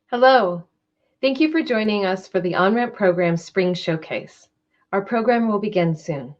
Hello. Thank you for joining us for the Onramp Program Spring Showcase. Our program will begin soon.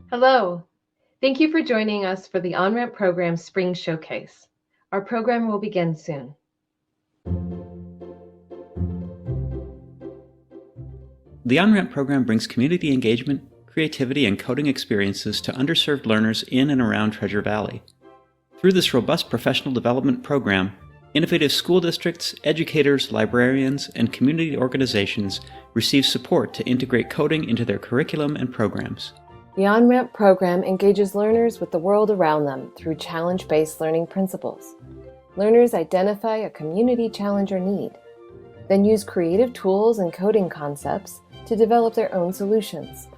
Hello. Thank you for joining us for the Onramp Program Spring Showcase. Our program will begin soon. The Onramp program brings community engagement, creativity, and coding experiences to underserved learners in and around Treasure Valley. Through this robust professional development program, innovative school districts, educators, librarians, and community organizations receive support to integrate coding into their curriculum and programs. The Onramp program engages learners with the world around them through challenge-based learning principles. Learners identify a community challenge or need, then use creative tools and coding concepts to develop their own solutions.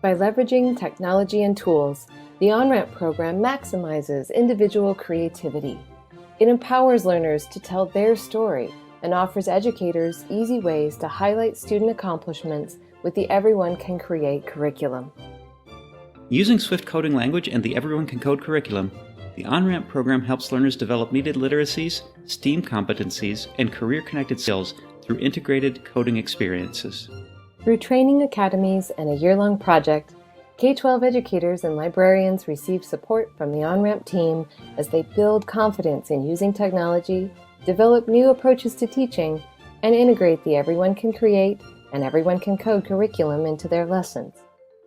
By leveraging technology and tools, the Onramp program maximizes individual creativity. It empowers learners to tell their story and offers educators easy ways to highlight student accomplishments with the Everyone Can Create curriculum. Using Swift coding language and the Everyone Can Code curriculum, the Onramp program helps learners develop needed literacies, STEAM competencies, and career-connected skills through integrated coding experiences. Through training academies and a year-long project, K-12 educators and librarians receive support from the Onramp team as they build confidence in using technology, develop new approaches to teaching, and integrate the Everyone Can Create and Everyone Can Code curriculum into their lessons.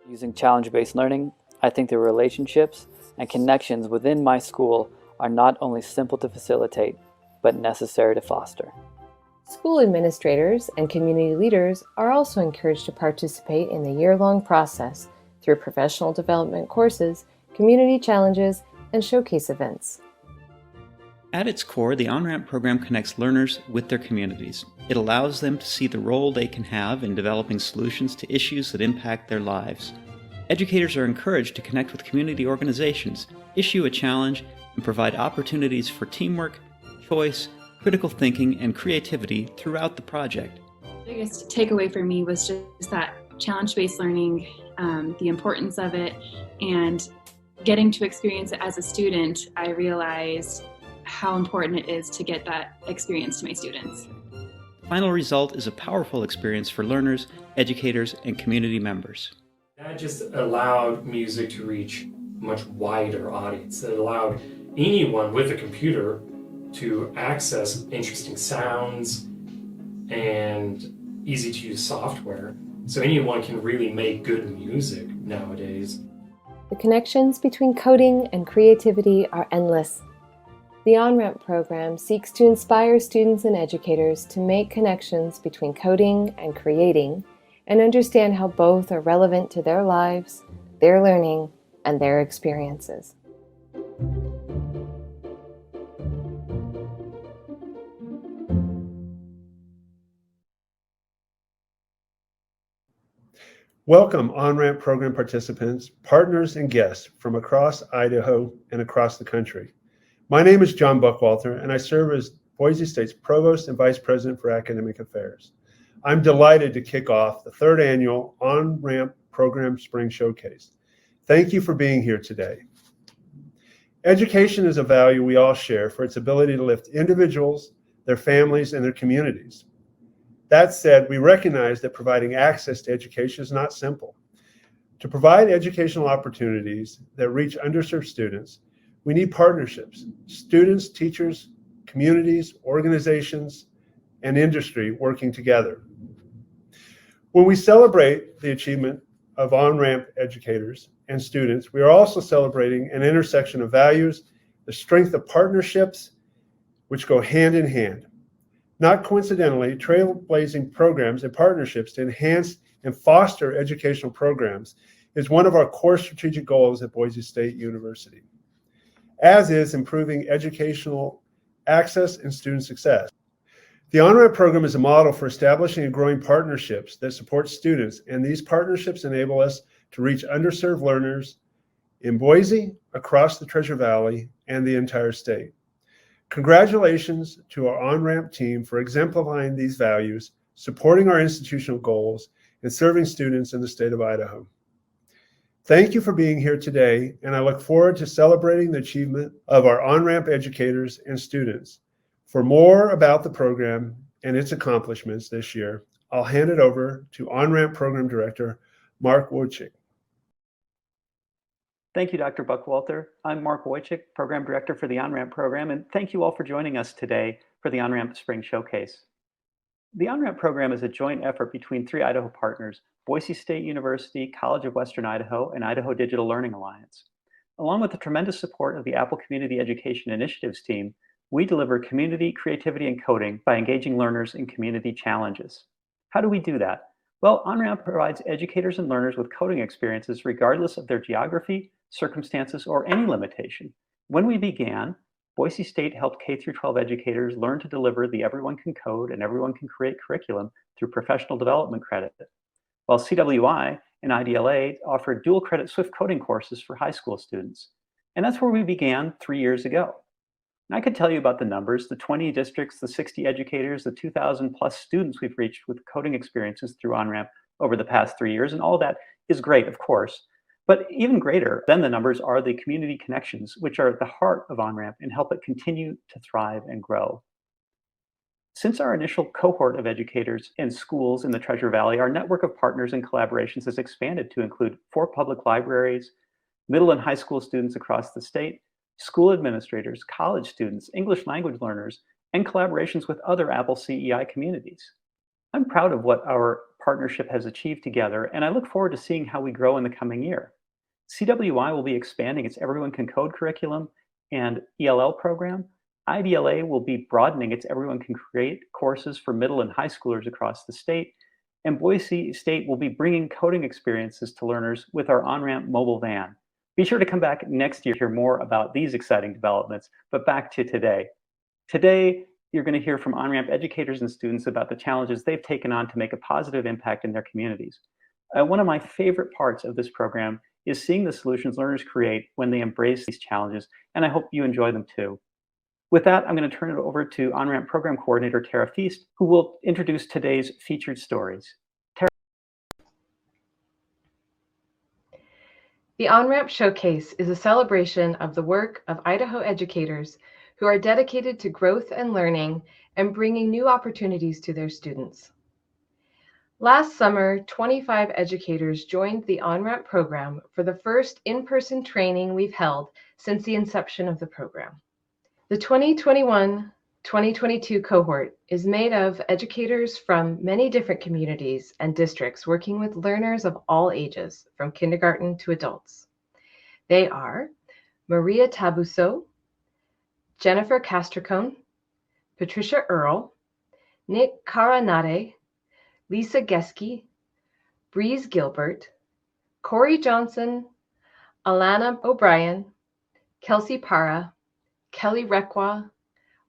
Using challenge-based learning, I think the relationships and connections within my school are not only simple to facilitate, but necessary to foster. School administrators and community leaders are also encouraged to participate in the year-long process through professional development courses, community challenges, and showcase events. At its core, the Onramp program connects learners with their communities. It allows them to see the role they can have in developing solutions to issues that impact their lives. Educators are encouraged to connect with community organizations, issue a challenge, and provide opportunities for teamwork, choice, critical thinking, and creativity throughout the project. The biggest takeaway for me was just that challenge-based learning, the importance of it, and getting to experience it as a student. I realized how important it is to get that experience to my students. The final result is a powerful experience for learners, educators, and community members. That just allowed music to reach a much wider audience. It allowed anyone with a computer to access interesting sounds and easy-to-use software. So anyone can really make good music nowadays. The connections between coding and creativity are endless. The Onramp program seeks to inspire students and educators to make connections between coding and creating and understand how both are relevant to their lives, their learning, and their experiences. Welcome Onramp program participants, partners, and guests from across Idaho and across the country. My name is John Buckwalter, and I serve as Boise State's Provost and Vice President for Academic Affairs. I'm delighted to kick off the third annual Onramp Program Spring Showcase. Thank you for being here today. Education is a value we all share for its ability to lift individuals, their families, and their communities. That said, we recognize that providing access to education is not simple. To provide educational opportunities that reach underserved students, we need partnerships, students, teachers, communities, organizations, and industry working together. When we celebrate the achievement of on-ramp educators and students, we are also celebrating an intersection of values, the strength of partnerships, which go hand in hand. Not coincidentally, trailblazing programs and partnerships to enhance and foster educational programs is one of our core strategic goals at Boise State University, as is improving educational access and student success. The Onramp program is a model for establishing and growing partnerships that support students, and these partnerships enable us to reach underserved learners in Boise, across the Treasure Valley, and the entire state. Congratulations to our Onramp team for exemplifying these values, supporting our institutional goals, and serving students in the state of Idaho. Thank you for being here today, and I look forward to celebrating the achievement of our Onramp educators and students. For more about the program and its accomplishments this year, I'll hand it over to Onramp Program Director, Mark Wojcik. Thank you, Dr. Buckwalter. I'm Mark Wojcik, Program Director for the Onramp program, and thank you all for joining us today for the Onramp Spring Showcase. The Onramp program is a joint effort between three Idaho partners, Boise State University, College of Western Idaho, and Idaho Digital Learning Alliance. Along with the tremendous support of the Apple Community Education Initiatives team, we deliver community, creativity, and coding by engaging learners in community challenges. How do we do that? Well, Onramp provides educators and learners with coding experiences regardless of their geography, circumstances, or any limitation. When we began, Boise State helped K-12 educators learn to deliver the Everyone Can Code and Everyone Can Create curriculum through professional development credit, while CWI and IDLA offered dual credit Swift coding courses for high school students. And that's where we began 3 years ago. And I could tell you about the numbers, the 20 districts, the 60 educators, the 2,000 plus students we've reached with coding experiences through Onramp over the past 3 years, and all of that is great, of course. But even greater than the numbers are the community connections, which are at the heart of Onramp and help it continue to thrive and grow. Since our initial cohort of educators in schools in the Treasure Valley, our network of partners and collaborations has expanded to include 4 public libraries, middle and high school students across the state, school administrators, college students, English language learners, and collaborations with other Apple CEI communities. I'm proud of what our partnership has achieved together, and I look forward to seeing how we grow in the coming year. CWI will be expanding its Everyone Can Code curriculum and ELL program. IDLA will be broadening its Everyone Can Create courses for middle and high schoolers across the state. And Boise State will be bringing coding experiences to learners with our Onramp mobile van. Be sure to come back next year to hear more about these exciting developments, but back to today. Today, you're going to hear from Onramp educators and students about the challenges they've taken on to make a positive impact in their communities. One of my favorite parts of this program is seeing the solutions learners create when they embrace these challenges, and I hope you enjoy them too. With that, I'm going to turn it over to Onramp Program Coordinator Tara Feast, who will introduce today's featured stories. Tara. The Onramp Showcase is a celebration of the work of Idaho educators who are dedicated to growth and learning and bringing new opportunities to their students. Last summer, 25 educators joined the Onramp program for the first in-person training we've held since the inception of the program. The 2021-2022 cohort is made of educators from many different communities and districts working with learners of all ages, from kindergarten to adults. They are Maria Tabuso, Jennifer Castricone, Patricia Earle, Nick Caranate, Lisa Geske, Breeze Gilbert, Corey Johnson, Alana O'Brien, Kelsey Para, Kelly Requa,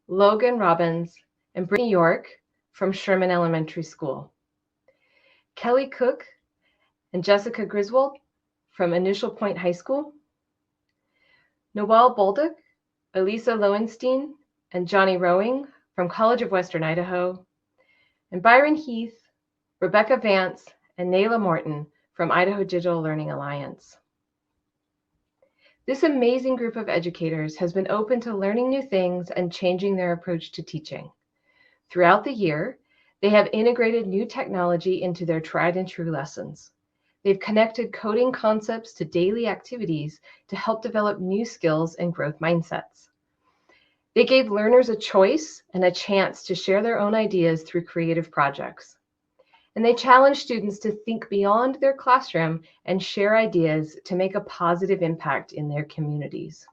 Logan Robbins, and Brittany York from Sherman Elementary School. Kelly Cook and Jessica Griswold from Initial Point High School, Noel Bolduc, Elisa Lowenstein, and Johnny Rowing from College of Western Idaho, and Byron Heath, Rebecca Vance, and Nayla Morton from Idaho Digital Learning Alliance. This amazing group of educators has been open to learning new things and changing their approach to teaching. Throughout the year, they have integrated new technology into their tried and true lessons. They've connected coding concepts to daily activities to help develop new skills and growth mindsets. They gave learners a choice and a chance to share their own ideas through creative projects. And they challenged students to think beyond their classroom and share ideas to make a positive impact in their communities.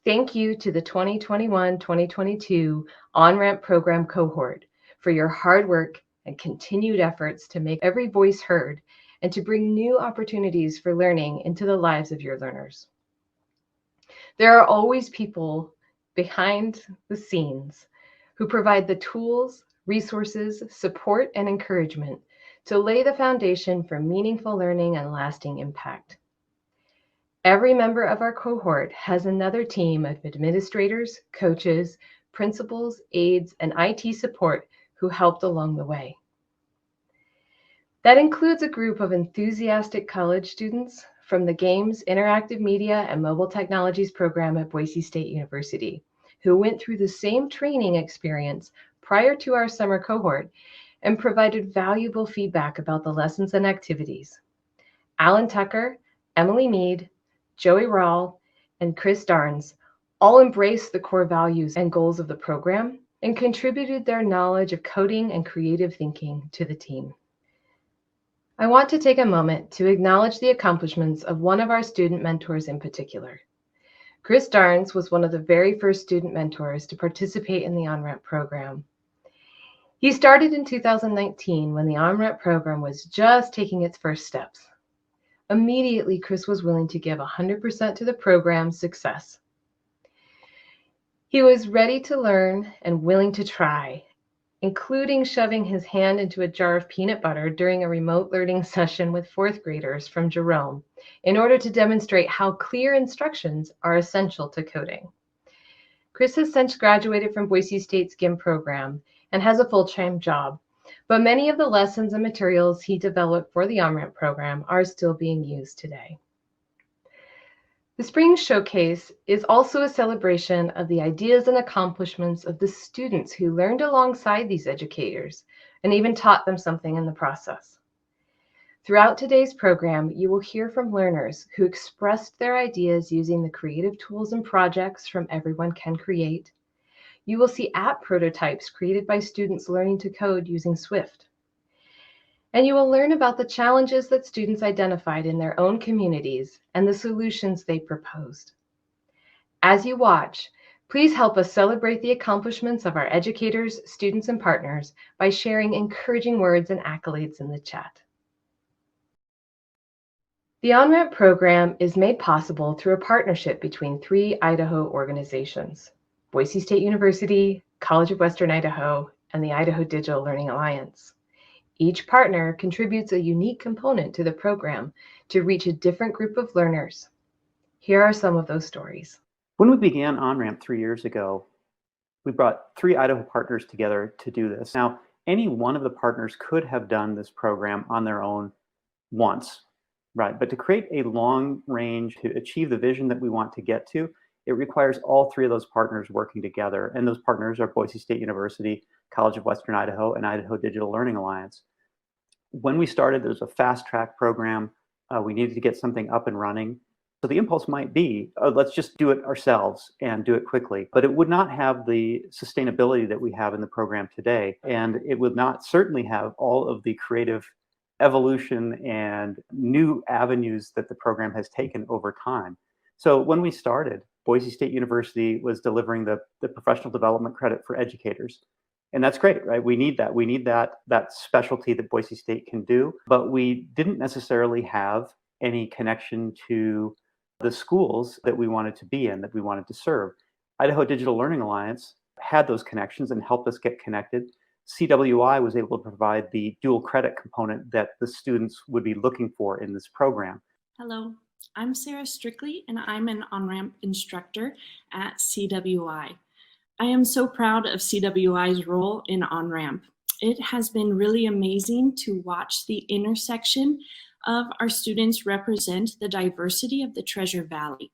Thank you to the 2021-2022 Onramp Program cohort for your hard work and continued efforts to make every voice heard and to bring new opportunities for learning into the lives of your learners. There are always people behind the scenes who provide the tools, resources, support, and encouragement to lay the foundation for meaningful learning and lasting impact. Every member of our cohort has another team of administrators, coaches, principals, aides, and IT support who helped along the way. That includes a group of enthusiastic college students from the Games, Interactive Media, and Mobile Technologies program at Boise State University, who went through the same training experience prior to our summer cohort and provided valuable feedback about the lessons and activities. Alan Tucker, Emily Mead, Joey Rawl, and Chris Darns all embraced the core values and goals of the program and contributed their knowledge of coding and creative thinking to the team. I want to take a moment to acknowledge the accomplishments of one of our student mentors in particular. Chris Darns was one of the very first student mentors to participate in the Onramp program. He started in 2019 when the Onramp program was just taking its first steps. Immediately, Chris was willing to give 100% to the program's success. He was ready to learn and willing to try, including shoving his hand into a jar of peanut butter during a remote learning session with fourth graders from Jerome in order to demonstrate how clear instructions are essential to coding. Chris has since graduated from Boise State's GIM program and has a full-time job, but many of the lessons and materials he developed for the Onramp program are still being used today. The Spring Showcase is also a celebration of the ideas and accomplishments of the students who learned alongside these educators and even taught them something in the process. Throughout today's program, you will hear from learners who expressed their ideas using the creative tools and projects from Everyone Can Create. You will see app prototypes created by students learning to code using Swift. And you will learn about the challenges that students identified in their own communities and the solutions they proposed. As you watch, please help us celebrate the accomplishments of our educators, students, and partners by sharing encouraging words and accolades in the chat. The Onramp program is made possible through a partnership between 3 Idaho organizations: Boise State University, College of Western Idaho, and the Idaho Digital Learning Alliance. Each partner contributes a unique component to the program to reach a different group of learners. Here are some of those stories. When we began Onramp 3 years ago, we brought 3 Idaho partners together to do this. Now, any one of the partners could have done this program on their own once, right? But to create a long range, to achieve the vision that we want to get to, it requires all 3 of those partners working together. And those partners are Boise State University, College of Western Idaho, and Idaho Digital Learning Alliance. When we started, there was a fast track program. We needed to get something up and running. So the impulse might be, let's just do it ourselves and do it quickly. But it would not have the sustainability that we have in the program today. And it would not certainly have all of the creative evolution and new avenues that the program has taken over time. So when we started, Boise State University was delivering the professional development credit for educators. And that's great, right? We need that. We need that specialty that Boise State can do. But we didn't necessarily have any connection to the schools that we wanted to be in, that we wanted to serve. Idaho Digital Learning Alliance had those connections and helped us get connected. CWI was able to provide the dual credit component that the students would be looking for in this program. Hello, I'm Sarah Strictly, and I'm an Onramp instructor at CWI. I am so proud of CWI's role in Onramp. It has been really amazing to watch the intersection of our students represent the diversity of the Treasure Valley.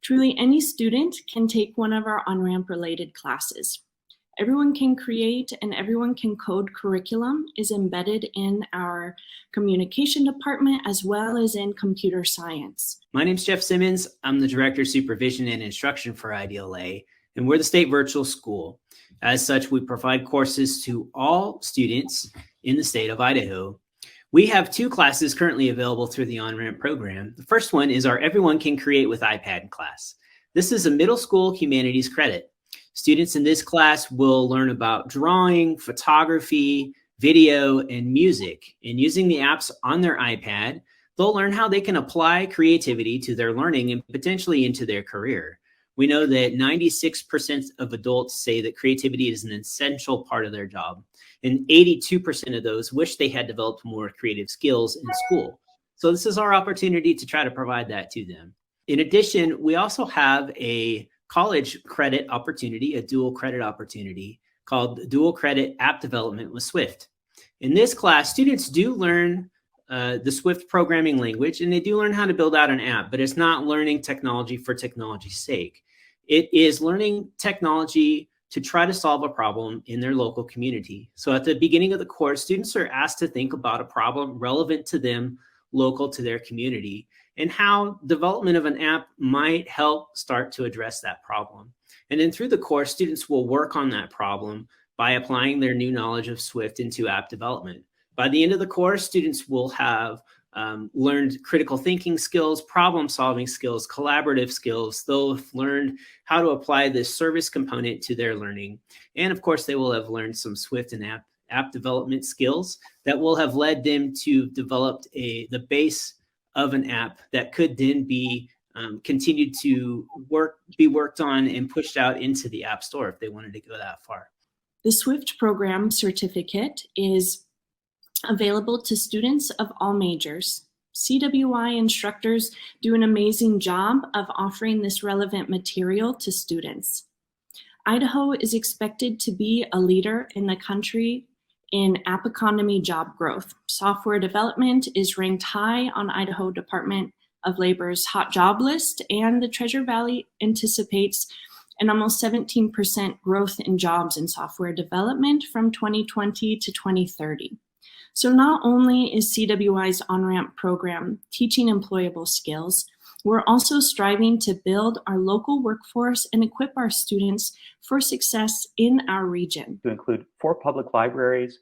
Truly, any student can take one of our Onramp related classes. Everyone can create and everyone can code curriculum is embedded in our communication department as well as in computer science. My name's Jeff Simmons. I'm the Director of Supervision and Instruction for IDLA, and we're the state virtual school. As such, we provide courses to all students in the state of Idaho. We have 2 classes currently available through the Onramp program. The first one is our Everyone Can Create with iPad class. This is a middle school humanities credit. Students in this class will learn about drawing, photography, video, and music. And using the apps on their iPad, they'll learn how they can apply creativity to their learning and potentially into their career. We know that 96% of adults say that creativity is an essential part of their job, and 82% of those wish they had developed more creative skills in school. So this is our opportunity to try to provide that to them. In addition, we also have a college credit opportunity, a dual credit opportunity called Dual Credit App Development with Swift. In this class, students do learn the Swift programming language, and they do learn how to build out an app, but it's not learning technology for technology's sake. It is learning technology to try to solve a problem in their local community. So at the beginning of the course, students are asked to think about a problem relevant to them, local to their community, and how development of an app might help start to address that problem. And then through the course, students will work on that problem by applying their new knowledge of Swift into app development. By the end of the course, students will have learned critical thinking skills, problem solving skills, collaborative skills. They'll have learned how to apply this service component to their learning. And of course, they will have learned some Swift and app development skills that will have led them to develop the base of an app that could then be continued to be worked on and pushed out into the App Store if they wanted to go that far. The Swift program certificate is available to students of all majors. CWI instructors do an amazing job of offering this relevant material to students. Idaho is expected to be a leader in the country in app economy job growth. Software development is ranked high on Idaho Department of Labor's hot job list, and the Treasure Valley anticipates an almost 17% growth in jobs in software development from 2020 to 2030. So not only is CWI's Onramp program teaching employable skills, we're also striving to build our local workforce and equip our students for success in our region. To include 4 public libraries,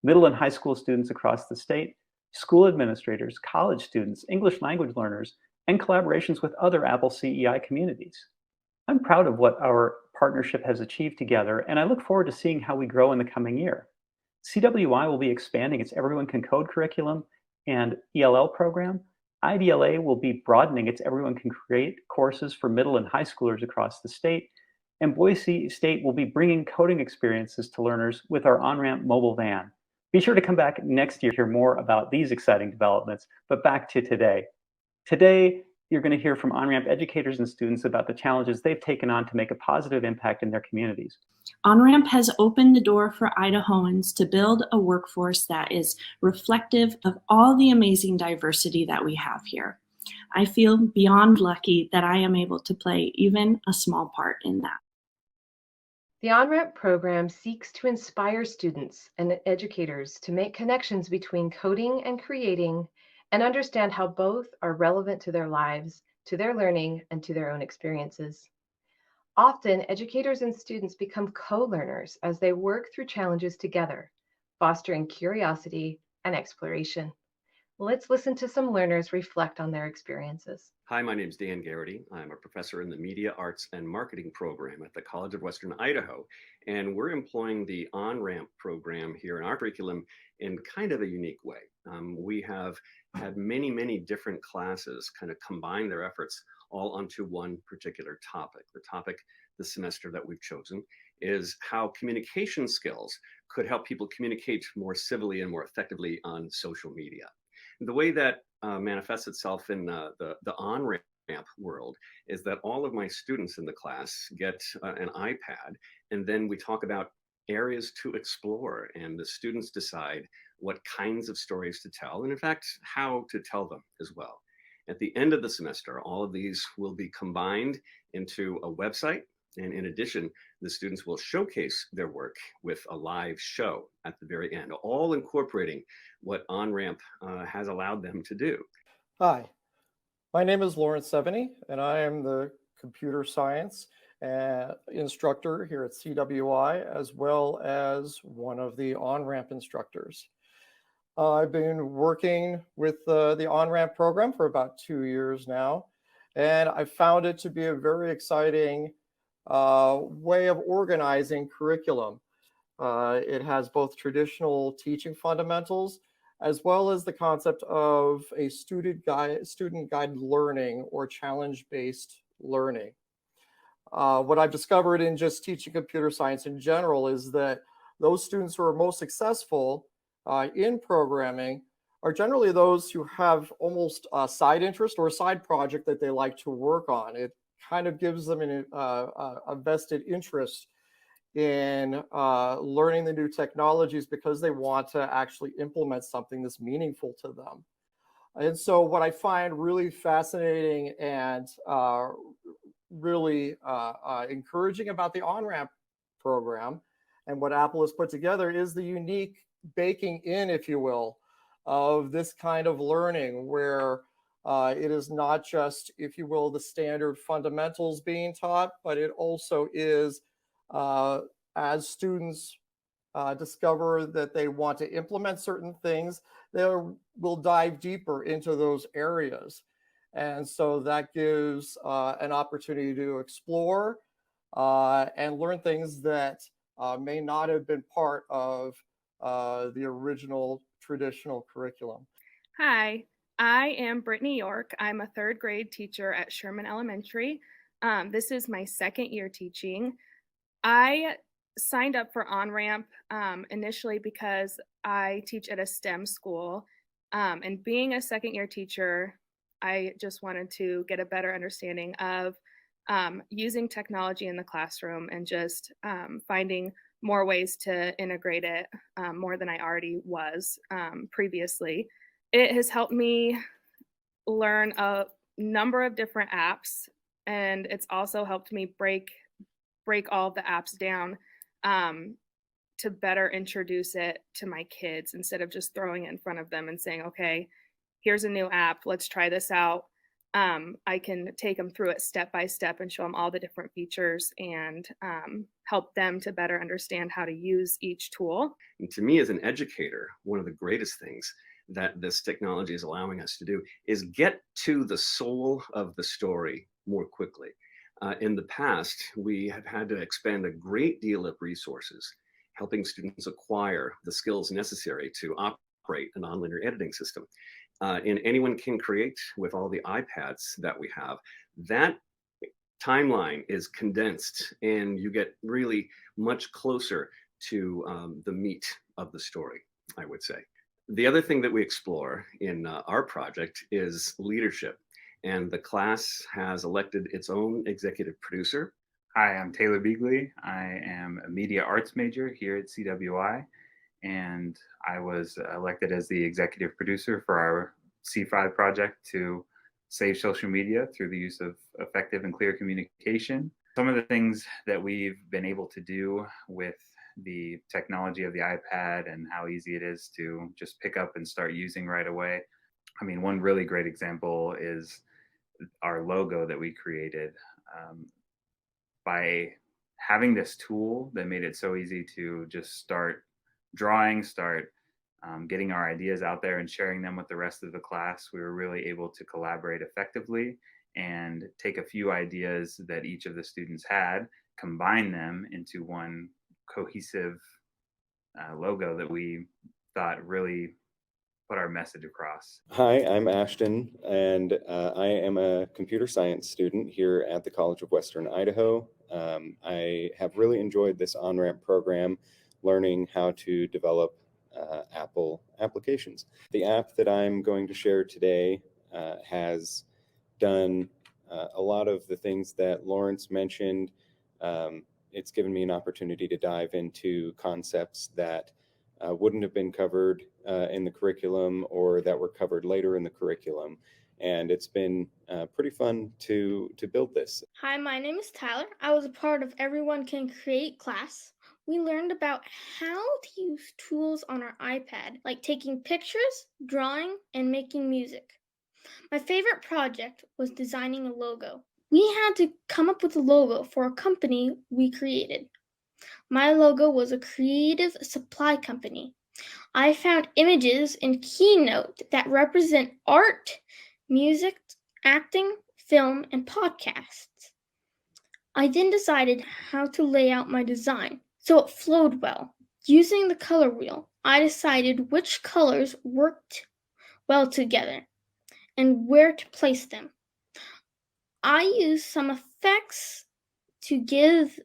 middle and high school students across the state, school administrators, college students, English language learners, and collaborations with other Apple CEI communities. I'm proud of what our partnership has achieved together, and I look forward to seeing how we grow in the coming year. CWI will be expanding its Everyone Can Code curriculum and ELL program. IDLA will be broadening its Everyone Can Create courses for middle and high schoolers across the state. And Boise State will be bringing coding experiences to learners with our Onramp mobile van. Be sure to come back next year to hear more about these exciting developments, but back to today. Today, you're going to hear from Onramp educators and students about the challenges they've taken on to make a positive impact in their communities. Onramp has opened the door for Idahoans to build a workforce that is reflective of all the amazing diversity that we have here. I feel beyond lucky that I am able to play even a small part in that. The Onramp program seeks to inspire students and educators to make connections between coding and creating and understand how both are relevant to their lives, to their learning, and to their own experiences. Often, educators and students become co-learners as they work through challenges together, fostering curiosity and exploration. Let's listen to some learners reflect on their experiences. Hi, my name is Dan Garrity. I'm a professor in the Media Arts and Marketing program at the College of Western Idaho, and we're employing the Onramp program here in our curriculum in kind of a unique way. We have had many different classes kind of combine their efforts all onto one particular topic. The topic this semester that we've chosen is how communication skills could help people communicate more civilly and more effectively on social media. The way that manifests itself in the on-ramp world is that all of my students in the class get an iPad, and then we talk about areas to explore, and the students decide what kinds of stories to tell, and in fact, how to tell them as well. At the end of the semester, all of these will be combined into a website, and in addition, the students will showcase their work with a live show at the very end, all incorporating what OnRamp has allowed them to do. Hi, my name is Lawrence Seveny, and I am the computer science instructor here at CWI, as well as one of the OnRamp instructors. I've been working with the OnRamp program for about 2 years now, and I found it to be a very exciting way of organizing curriculum. It has both traditional teaching fundamentals as well as the concept of a student guided learning or challenge-based learning. What I've discovered in just teaching computer science in general is that those students who are most successful in programming are generally those who have almost a side interest or a side project that they like to work on. It kind of gives them a vested interest in learning the new technologies because they want to actually implement something that's meaningful to them. And so what I find really fascinating and really encouraging about the OnRamp program and what Apple has put together is the unique baking in, if you will, of this kind of learning where it is not just, if you will, the standard fundamentals being taught, but it also is as students discover that they want to implement certain things, they will dive deeper into those areas. And so that gives an opportunity to explore and learn things that may not have been part of the original traditional curriculum. Hi, I am Brittany York. I'm a third grade teacher at Sherman Elementary. This is my second year teaching. I signed up for OnRamp initially because I teach at a STEM school. And being a second year teacher, I just wanted to get a better understanding of using technology in the classroom and just finding more ways to integrate it more than I already was previously. It has helped me learn a number of different apps, and it's also helped me break all of the apps down to better introduce it to my kids instead of just throwing it in front of them and saying, okay, here's a new app, let's try this out. I can take them through it step by step and show them all the different features and help them to better understand how to use each tool. And to me as an educator, one of the greatest things that this technology is allowing us to do is get to the soul of the story more quickly. In the past, we have had to expend a great deal of resources helping students acquire the skills necessary to operate a nonlinear editing system. And anyone can create with all the iPads that we have. That timeline is condensed and you get really much closer to the meat of the story, I would say. The other thing that we explore in our project is leadership. And the class has elected its own executive producer. Hi, I'm Taylor Beagley. I am a media arts major here at CWI, and I was elected as the executive producer for our C5 project to save social media through the use of effective and clear communication. Some of the things that we've been able to do with the technology of the iPad and how easy it is to just pick up and start using right away. I mean, one really great example is our logo that we created. By having this tool that made it so easy to just start drawing, getting our ideas out there and sharing them with the rest of the class, we were really able to collaborate effectively and take a few ideas that each of the students had, combine them into one cohesive logo that we thought really put our message across. Hi, I'm Ashton, and I am a computer science student here at the College of Western Idaho. I have really enjoyed this Onramp program, learning how to develop Apple applications. The app that I'm going to share today has done a lot of the things that Lawrence mentioned. It's given me an opportunity to dive into concepts that wouldn't have been covered in the curriculum or that were covered later in the curriculum. And it's been pretty fun to build this. Hi, my name is Tyler. I was a part of Everyone Can Create class. We learned about how to use tools on our iPad, like taking pictures, drawing, and making music. My favorite project was designing a logo. We had to come up with a logo for a company we created. My logo was a creative supply company. I found images in Keynote that represent art, music, acting, film, and podcasts. I then decided how to lay out my design so it flowed well. Using the color wheel, I decided which colors worked well together and where to place them. I used some effects to give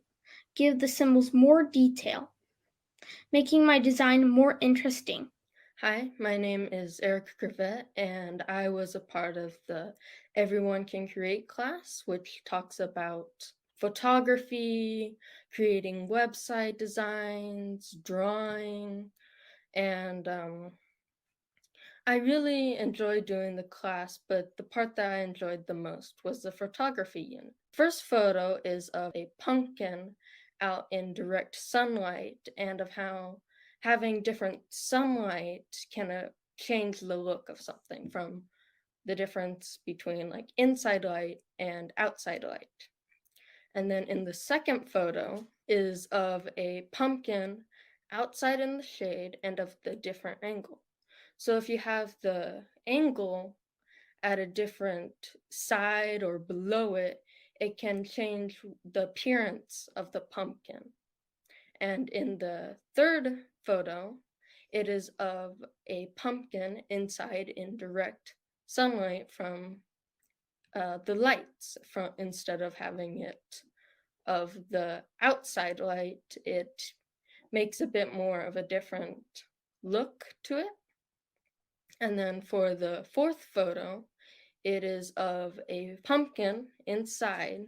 the symbols more detail, making my design more interesting. Hi, my name is Eric Griffith, and I was a part of the Everyone Can Create class, which talks about photography, creating website designs, drawing, and I really enjoyed doing the class, but the part that I enjoyed the most was the photography unit. First photo is of a pumpkin out in direct sunlight and of how having different sunlight can change the look of something, from the difference between like inside light and outside light. And then in the second photo is of a pumpkin outside in the shade and of the different angle. So if you have the angle at a different side or below it, it can change the appearance of the pumpkin. And in the third photo, it is of a pumpkin inside in direct sunlight from the lights, instead of having it of the outside light. It makes a bit more of a different look to it. And then for the fourth photo, it is of a pumpkin inside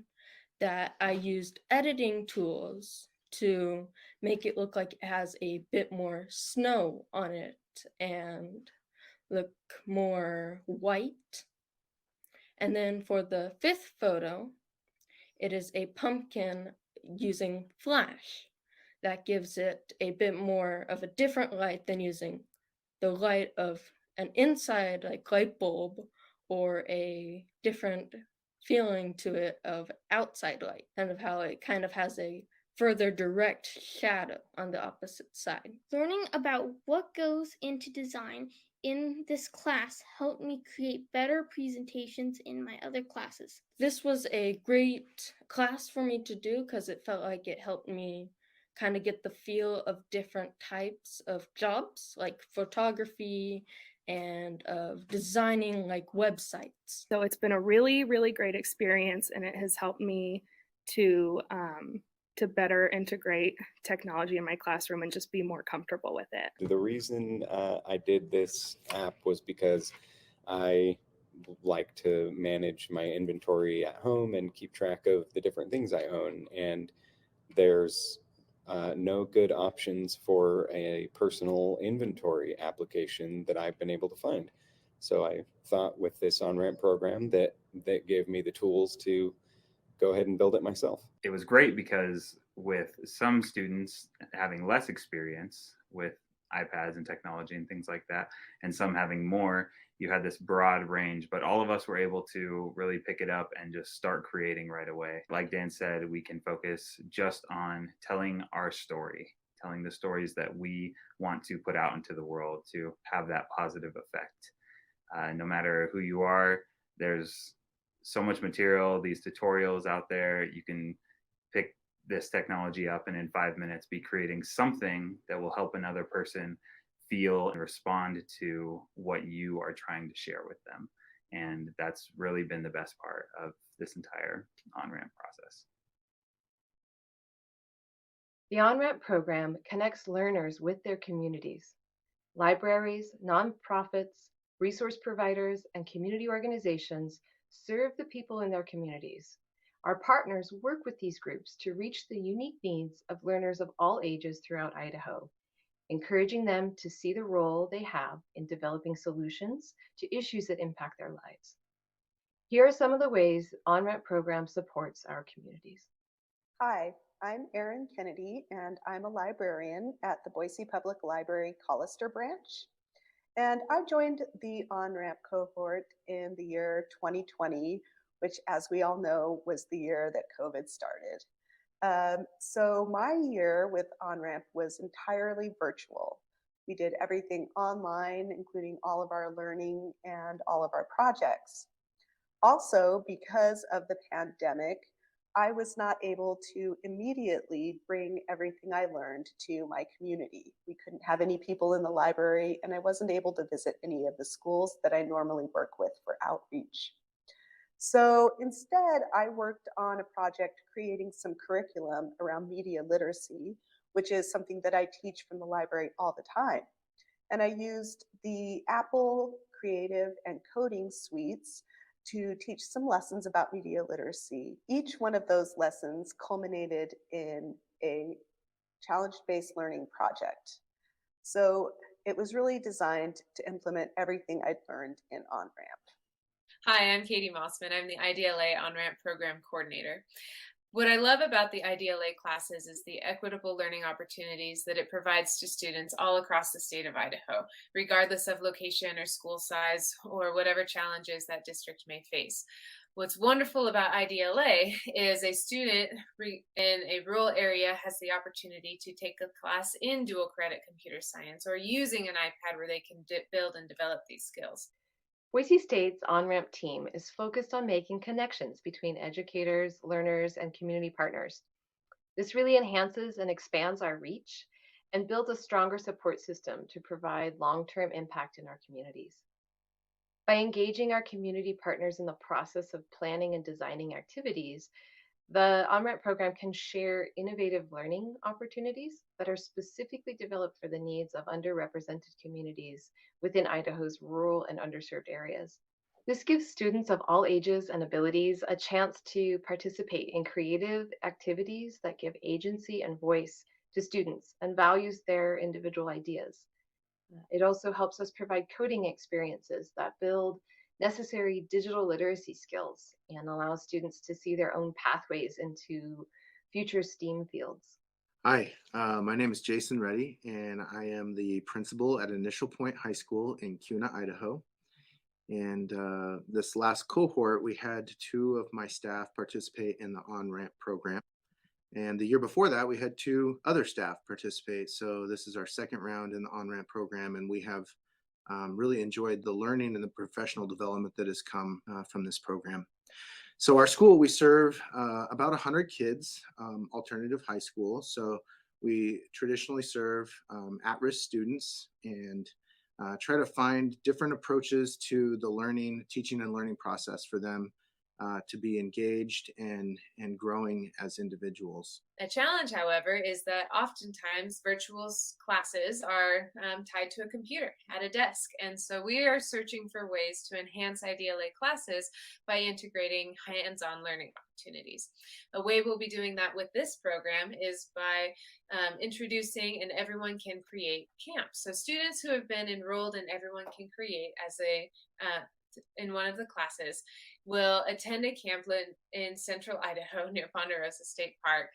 that I used editing tools to make it look like it has a bit more snow on it and look more white. And then for the fifth photo, it is a pumpkin using flash that gives it a bit more of a different light than using the light of an inside like light bulb or a different feeling to it of outside light, kind of how it kind of has a further direct shadow on the opposite side. Learning about what goes into design in this class helped me create better presentations in my other classes. This was a great class for me to do because it felt like it helped me kind of get the feel of different types of jobs like photography and of designing like websites. So it's been a really, really great experience, and it has helped me to better integrate technology in my classroom and just be more comfortable with it. The reason I did this app was because I like to manage my inventory at home and keep track of the different things I own. And there's no good options for a personal inventory application that I've been able to find. So I thought with this Onramp program that gave me the tools to go ahead and build it myself. It was great because with some students having less experience with iPads and technology and things like that, and some having more, you had this broad range, but all of us were able to really pick it up and just start creating right away. Like Dan said, we can focus just on telling our story, telling the stories that we want to put out into the world to have that positive effect. No matter who you are, there's so much material, these tutorials out there. You can pick this technology up and in 5 minutes be creating something that will help another person feel and respond to what you are trying to share with them. And that's really been the best part of this entire on-ramp process. The Onramp program connects learners with their communities. Libraries, nonprofits, resource providers, and community organizations serve the people in their communities. Our partners work with these groups to reach the unique needs of learners of all ages throughout Idaho, encouraging them to see the role they have in developing solutions to issues that impact their lives. Here are some of the ways Onramp program supports our communities. Hi, I'm Erin Kennedy, and I'm a librarian at the Boise Public Library Collister branch. And I joined the Onramp cohort in the year 2020, which, as we all know, was the year that COVID started. So my year with Onramp was entirely virtual. We did everything online, including all of our learning and all of our projects. Also, because of the pandemic, I was not able to immediately bring everything I learned to my community. We couldn't have any people in the library, and I wasn't able to visit any of the schools that I normally work with for outreach. So instead, I worked on a project creating some curriculum around media literacy, which is something that I teach from the library all the time. And I used the Apple Creative and Coding suites to teach some lessons about media literacy. Each one of those lessons culminated in a challenge-based learning project. So it was really designed to implement everything I'd learned in Onramp. Hi, I'm Katie Mossman. I'm the IDLA Onramp Program Coordinator. What I love about the IDLA classes is the equitable learning opportunities that it provides to students all across the state of Idaho, regardless of location or school size or whatever challenges that district may face. What's wonderful about IDLA is a student in a rural area has the opportunity to take a class in dual credit computer science or using an iPad where they can build and develop these skills. Boise State's Onramp team is focused on making connections between educators, learners, and community partners. This really enhances and expands our reach and builds a stronger support system to provide long-term impact in our communities. By engaging our community partners in the process of planning and designing activities, the Onramp program can share innovative learning opportunities that are specifically developed for the needs of underrepresented communities within Idaho's rural and underserved areas. This gives students of all ages and abilities a chance to participate in creative activities that give agency and voice to students and values their individual ideas. It also helps us provide coding experiences that build necessary digital literacy skills and allow students to see their own pathways into future STEAM fields. Hi, my name is Jason Reddy, and I am the principal at Initial Point High School in Kuna, Idaho. And this last cohort, we had 2 of my staff participate in the Onramp program. And the year before that, we had 2 other staff participate. So this is our second round in the Onramp program, and we have really enjoyed the learning and the professional development that has come from this program. So our school, we serve about 100 kids, alternative high school. So we traditionally serve at-risk students and try to find different approaches to the teaching and learning process for them to be engaged and growing as individuals. A challenge, however, is that oftentimes virtual classes are tied to a computer at a desk. And so we are searching for ways to enhance IDLA classes by integrating hands-on learning opportunities. A way we'll be doing that with this program is by introducing an Everyone Can Create camp. So students who have been enrolled in Everyone Can Create as in one of the classes will attend a camp in central Idaho near Ponderosa State Park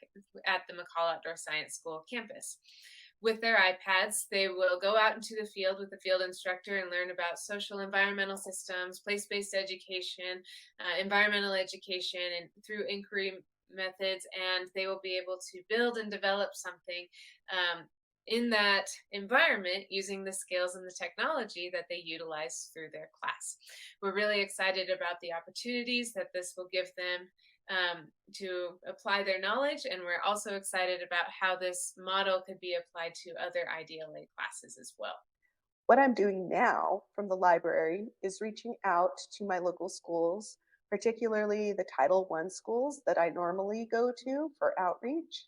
at the McCall Outdoor Science School campus. With their iPads, they will go out into the field with the field instructor and learn about social environmental systems, place-based education, environmental education, and through inquiry methods, and they will be able to build and develop something in that environment using the skills and the technology that they utilize through their class. We're really excited about the opportunities that this will give them to apply their knowledge, and we're also excited about how this model could be applied to other IDLA classes as well. What I'm doing now from the library is reaching out to my local schools, particularly the Title I schools that I normally go to for outreach.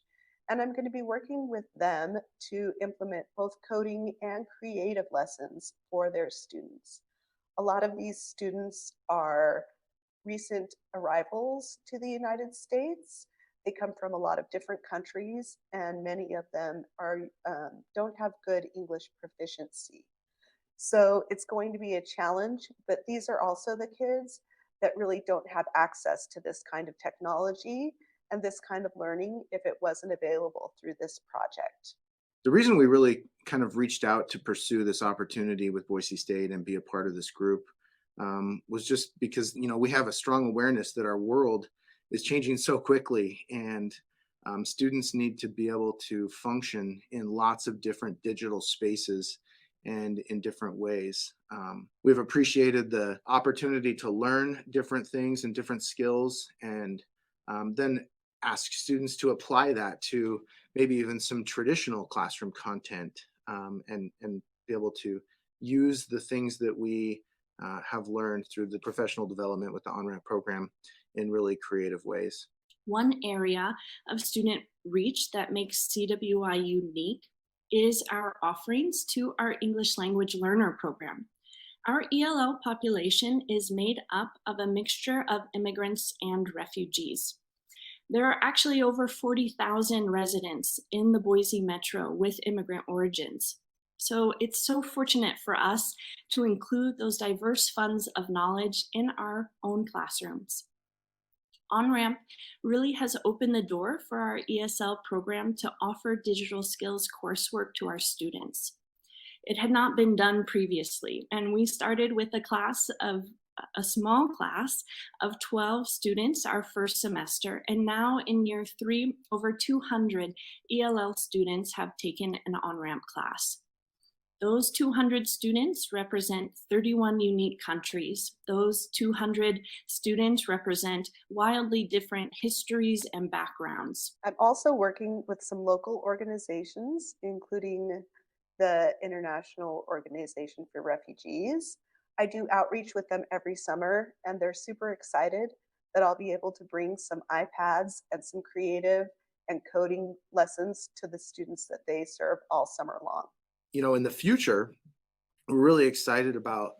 And I'm going to be working with them to implement both coding and creative lessons for their students. A lot of these students are recent arrivals to the United States. They come from a lot of different countries, and many of them don't have good English proficiency. So it's going to be a challenge, but these are also the kids that really don't have access to this kind of technology and this kind of learning if it wasn't available through this project. The reason we really kind of reached out to pursue this opportunity with Boise State and be a part of this group was just because, we have a strong awareness that our world is changing so quickly, and students need to be able to function in lots of different digital spaces and in different ways. We've appreciated the opportunity to learn different things and different skills, and then ask students to apply that to maybe even some traditional classroom content, and be able to use the things that we have learned through the professional development with the Onramp program in really creative ways. One area of student reach that makes CWI unique is our offerings to our English language learner program. Our ELL population is made up of a mixture of immigrants and refugees. There are actually over 40,000 residents in the Boise metro with immigrant origins. So it's so fortunate for us to include those diverse funds of knowledge in our own classrooms. Onramp really has opened the door for our ESL program to offer digital skills coursework to our students. It had not been done previously, and we started with a small class of 12 students our first semester, and now in year 3, over 200 ELL students have taken an Onramp class. Those 200 students represent 31 unique countries. Those 200 students represent wildly different histories and backgrounds. I'm also working with some local organizations, including the International Organization for Refugees. I do outreach with them every summer, and they're super excited that I'll be able to bring some iPads and some creative and coding lessons to the students that they serve all summer long. In the future, we're really excited about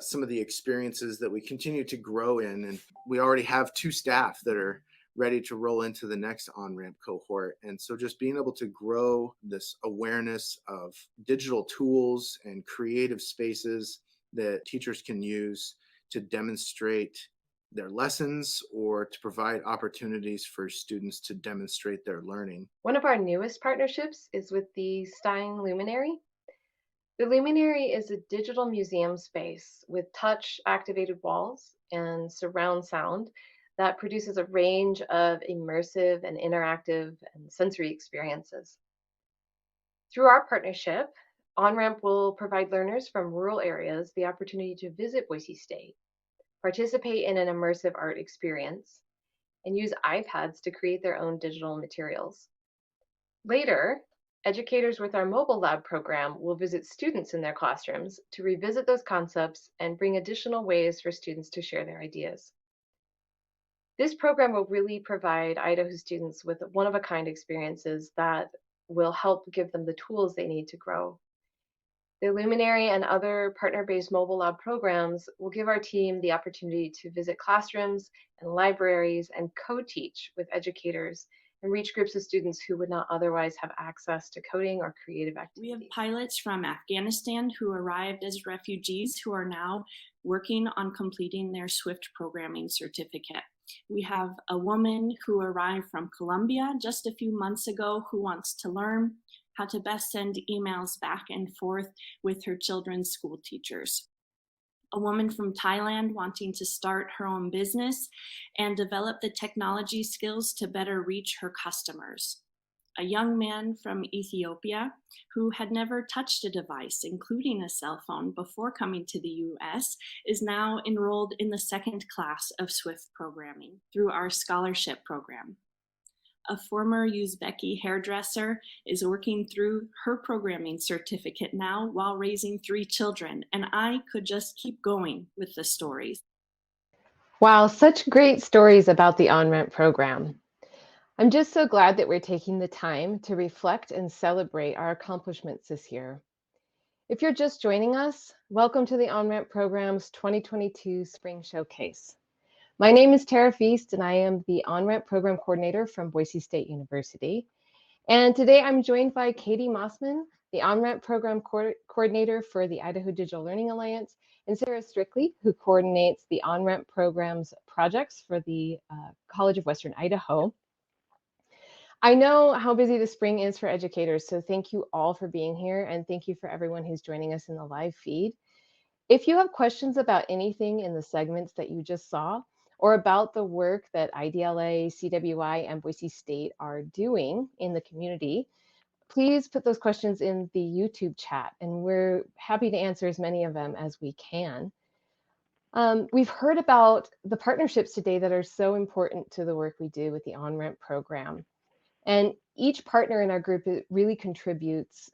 some of the experiences that we continue to grow in, and we already have 2 staff that are ready to roll into the next Onramp cohort. And so just being able to grow this awareness of digital tools and creative spaces that teachers can use to demonstrate their lessons or to provide opportunities for students to demonstrate their learning. One of our newest partnerships is with the Stein Luminary. The Luminary is a digital museum space with touch-activated walls and surround sound that produces a range of immersive and interactive and sensory experiences. Through our partnership, Onramp will provide learners from rural areas the opportunity to visit Boise State, participate in an immersive art experience, and use iPads to create their own digital materials. Later, educators with our mobile lab program will visit students in their classrooms to revisit those concepts and bring additional ways for students to share their ideas. This program will really provide Idaho students with one-of-a-kind experiences that will help give them the tools they need to grow. The Luminary and other partner-based mobile lab programs will give our team the opportunity to visit classrooms and libraries and co-teach with educators and reach groups of students who would not otherwise have access to coding or creative activities. We have pilots from Afghanistan who arrived as refugees who are now working on completing their SWIFT programming certificate. We have a woman who arrived from Colombia just a few months ago who wants to learn how to best send emails back and forth with her children's school teachers. A woman from Thailand wanting to start her own business and develop the technology skills to better reach her customers. A young man from Ethiopia who had never touched a device, including a cell phone, before coming to the US, is now enrolled in the 2nd class of SWIFT programming through our scholarship program. a former Uzbeki hairdresser, is working through her programming certificate now while raising 3 children. And I could just keep going with the stories. Wow, such great stories about the Onramp program. I'm just so glad that we're taking the time to reflect and celebrate our accomplishments this year. If you're just joining us, welcome to the Onramp program's 2022 Spring Showcase. My name is Tara Feast, and I am the Onramp program coordinator from Boise State University. And today I'm joined by Katie Mossman, the Onramp program coordinator for the Idaho Digital Learning Alliance, and Sarah Strictly, who coordinates the Onramp program's projects for the College of Western Idaho. I know how busy the spring is for educators, so thank you all for being here, and thank you for everyone who's joining us in the live feed. If you have questions about anything in the segments that you just saw, or about the work that IDLA, CWI, and Boise State are doing in the community, please put those questions in the YouTube chat, and we're happy to answer as many of them as we can. We've heard about the partnerships today that are so important to the work we do with the Onramp program. And each partner in our group really contributes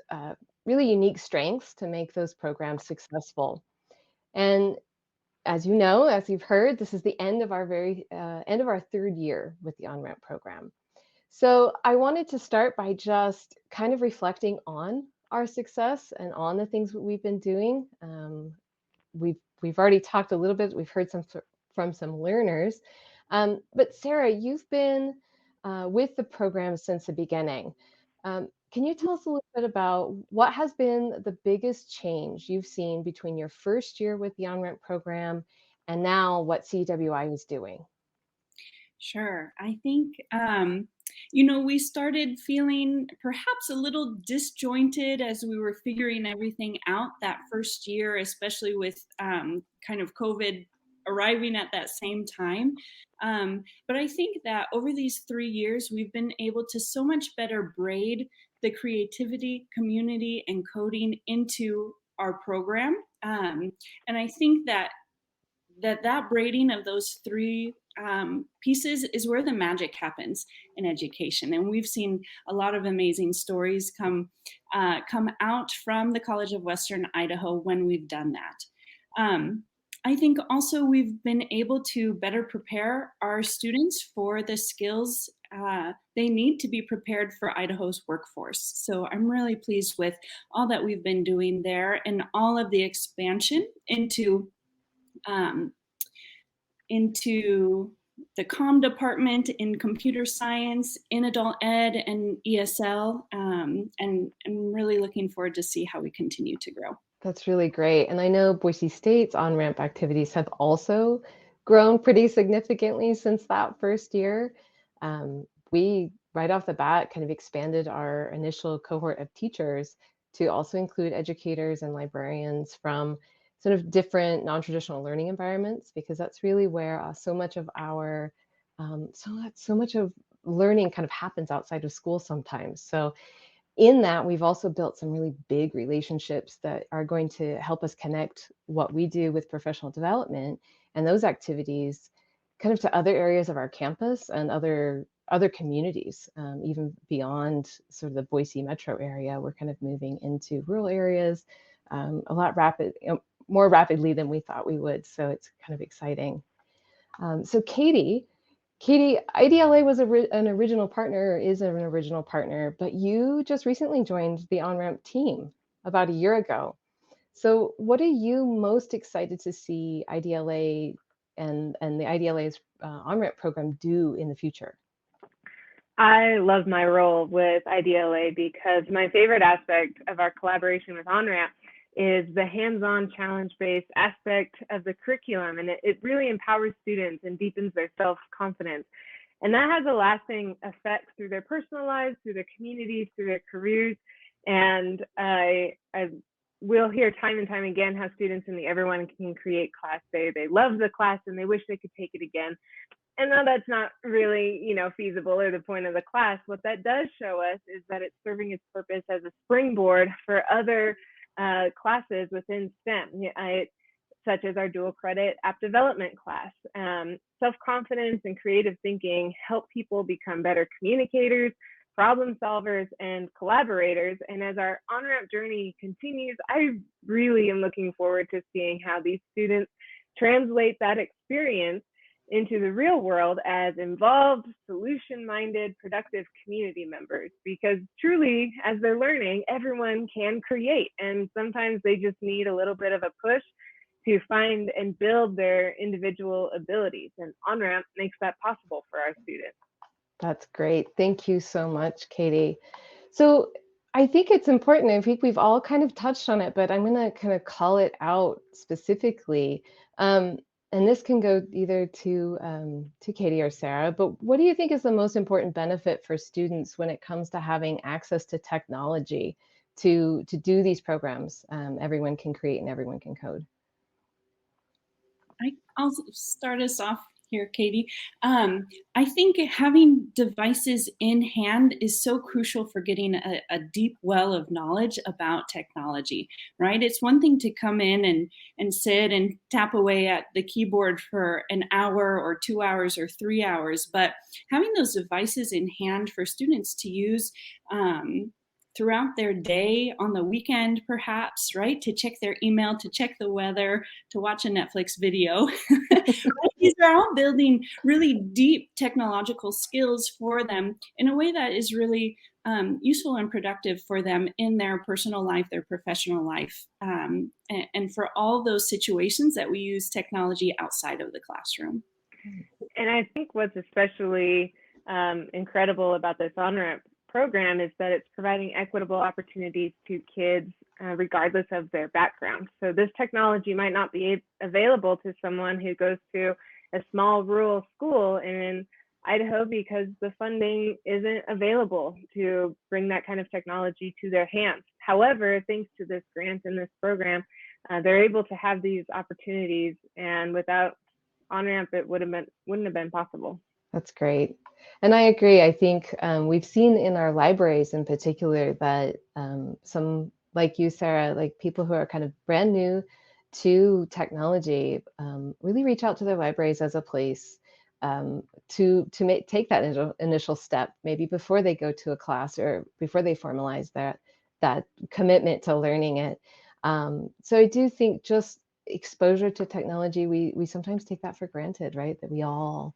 really unique strengths to make those programs successful. And as you know, as you've heard, this is the end of our end of our 3rd year with the Onramp program. So I wanted to start by just kind of reflecting on our success and on the things that we've been doing. We've already talked a little bit. We've heard from some learners, but Sarah, you've been with the program since the beginning. Can you tell us a little bit about what has been the biggest change you've seen between your first year with the Onramp program and now what CWI is doing? Sure. I think, we started feeling perhaps a little disjointed as we were figuring everything out that first year, especially with kind of COVID arriving at that same time. But I think that over these 3 years, we've been able to so much better braid the creativity, community, and coding into our program. And I think that braiding of those 3 pieces is where the magic happens in education. And we've seen a lot of amazing stories come out from the College of Western Idaho when we've done that. I think also we've been able to better prepare our students for the skills they need to be prepared for Idaho's workforce. So I'm really pleased with all that we've been doing there and all of the expansion into the comm department in computer science, in adult ed and ESL, and I'm really looking forward to see how we continue to grow. That's really great. And I know Boise State's on-ramp activities have also grown pretty significantly since that first year. We, right off the bat, kind of expanded our initial cohort of teachers to also include educators and librarians from sort of different non-traditional learning environments, because that's really where so much of our, so much of learning kind of happens outside of school sometimes. So in that, we've also built some really big relationships that are going to help us connect what we do with professional development and those activities kind of to other areas of our campus and other communities, even beyond sort of the Boise metro area. We're kind of moving into rural areas a lot more rapidly than we thought we would. So it's kind of exciting. So Katie, IDLA was an original partner, or is an original partner, but you just recently joined the Onramp team about a year ago. So what are you most excited to see IDLA and the IDLA's Onramp program do in the future? I love my role with IDLA because my favorite aspect of our collaboration with Onramp is the hands-on challenge-based aspect of the curriculum, and it really empowers students and deepens their self-confidence. And that has a lasting effect through their personal lives, through their communities, through their careers. And I will hear time and time again how students in the Everyone Can Create class say they love the class and they wish they could take it again. And though that's not really, feasible or the point of the class, what that does show us is that it's serving its purpose as a springboard for other classes within STEM. such as our dual credit app development class. Self-confidence and creative thinking help people become better communicators, problem solvers, and collaborators. And as our on-ramp journey continues, I really am looking forward to seeing how these students translate that experience into the real world as involved, solution-minded, productive community members. Because truly, as they're learning, everyone can create, and sometimes they just need a little bit of a push to find and build their individual abilities. And OnRamp makes that possible for our students. That's great. Thank you so much, Katie. So I think it's important. I think we've all kind of touched on it, but I'm going to kind of call it out specifically. And this can go either to Katie or Sarah, but what do you think is the most important benefit for students when it comes to having access to technology to do these programs? Everyone can create and everyone can code. I'll start us off here, Katie. I think having devices in hand is so crucial for getting a deep well of knowledge about technology, right? It's one thing to come in and sit and tap away at the keyboard for an hour or 2 hours or 3 hours, but having those devices in hand for students to use throughout their day, on the weekend perhaps, right? To check their email, to check the weather, to watch a Netflix video. These are all building really deep technological skills for them in a way that is really useful and productive for them in their personal life, their professional life, and for all those situations that we use technology outside of the classroom. And I think what's especially incredible about this OnRamp program is that it's providing equitable opportunities to kids regardless of their background. So this technology might not be available to someone who goes to a small rural school in Idaho because the funding isn't available to bring that kind of technology to their hands. However, thanks to this grant and this program, they're able to have these opportunities, and without OnRamp, it wouldn't have been possible. That's great. And I agree. I think we've seen in our libraries in particular that some, like you, Sarah, like people who are kind of brand new to technology really reach out to their libraries as a place to take that initial step, maybe before they go to a class or before they formalize that commitment to learning it. So I do think just exposure to technology, we sometimes take that for granted, right? That we all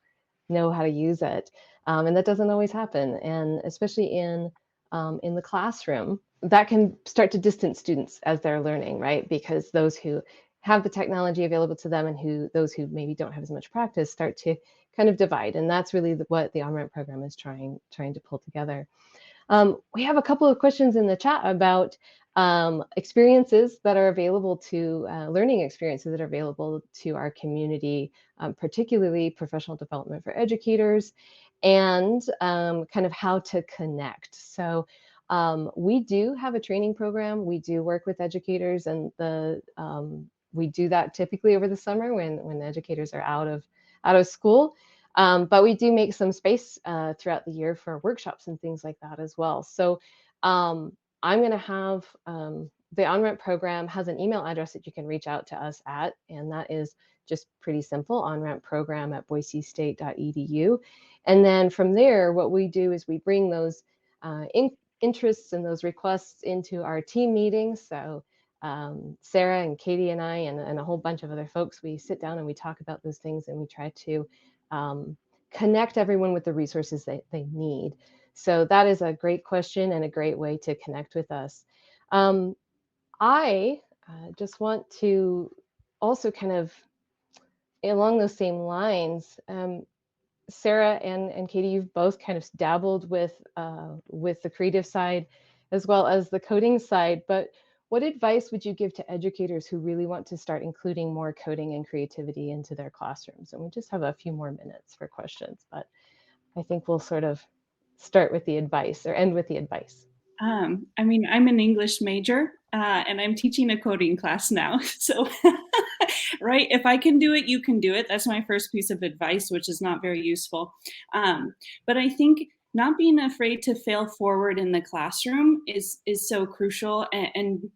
know how to use it, and that doesn't always happen. And especially in the classroom, that can start to distance students as they're learning, right? Because those who have the technology available to them and those who maybe don't have as much practice start to kind of divide. And that's really what the OnRamp program is trying to pull together. We have a couple of questions in the chat about experiences that are available to learning experiences that are available to our community, particularly professional development for educators, and kind of how to connect. So we do have a training program. We do work with educators, and we do that typically over the summer when the educators are out of school. But we do make some space throughout the year for workshops and things like that as well. So I'm going to have the OnRamp program has an email address that you can reach out to us at, and that is just pretty simple, onrampprogram@boisestate.edu. And then from there, what we do is we bring those interests and those requests into our team meetings. So Sarah and Katie and I and a whole bunch of other folks, we sit down and we talk about those things, and we try to connect everyone with the resources that they need. So that is a great question and a great way to connect with us. I just want to also kind of along those same lines, Sarah and Katie, you've both kind of dabbled with the creative side as well as the coding side, but what advice would you give to educators who really want to start including more coding and creativity into their classrooms? And we just have a few more minutes for questions, but I think we'll sort of start with the advice or end with the advice. I mean, I'm an English major and I'm teaching a coding class now. So, right, if I can do it, you can do it. That's my first piece of advice, which is not very useful. But I think not being afraid to fail forward in the classroom is so crucial. And